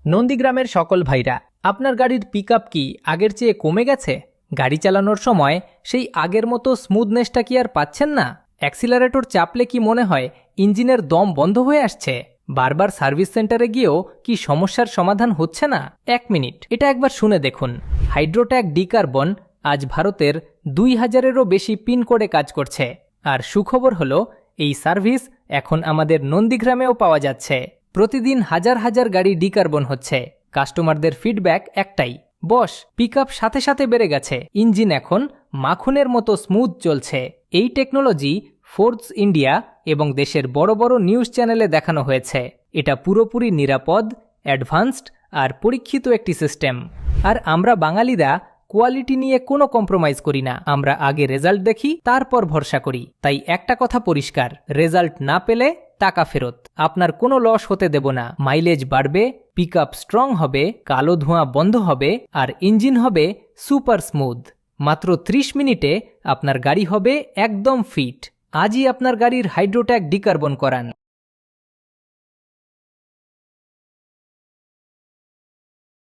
নন্দীগ্রামের সকল ভাইরা, আপনার গাড়ির পিকআপ কি আগের চেয়ে কমে গেছে? গাড়ি চালানোর সময় সেই আগের মতো স্মুথনেসটা কি আর পাচ্ছেন না? অ্যাক্সিলারেটর চাপলে কি মনে হয় ইঞ্জিনের দম বন্ধ হয়ে আসছে? বারবার সার্ভিস সেন্টারে গিয়েও কি সমস্যার সমাধান হচ্ছে না? 1 মিনিট, এটা একবার শুনে দেখুন। হাইড্রোট্যাক ডিকার্বন আজ ভারতের 2000-এরও বেশি পিনকোডে কাজ করছে। আর সুখবর হলো, এই সার্ভিস এখন আমাদের নন্দীগ্রামেও পাওয়া যাচ্ছে। প্রতিদিন হাজার হাজার গাড়ি ডিকার্বন হচ্ছে। কাস্টমারদের ফিডব্যাক একটাই, বস, পিকআপ সাথে সাথে বেড়ে গেছে, ইঞ্জিন এখন মাখনের মতো স্মুথ চলছে। এই টেকনোলজি ফোর্বস ইন্ডিয়া এবং দেশের বড় বড় নিউজ চ্যানেলে দেখানো হয়েছে। এটা পুরোপুরি নিরাপদ, অ্যাডভান্সড আর পরীক্ষিত একটি সিস্টেম। আর আমরা বাঙালিরা কোয়ালিটি নিয়ে কোনো কম্প্রোমাইজ করি না। আমরা আগে রেজাল্ট দেখি, তারপর ভরসা করি। তাই একটা কথা পরিষ্কার, রেজাল্ট না পেলে টাকা ফেরত। আপনার কোনো লস হতে দেব না। মাইলেজ বাড়বে, পিকআপ স্ট্রং হবে, কালো ধোঁয়া বন্ধ হবে, আর ইঞ্জিন হবে সুপার স্মুথ। মাত্র 30 মিনিটে আপনার গাড়ি হবে একদম ফিট। আজই আপনার গাড়ির হাইড্রোট্যাক ডিকার্বন করান।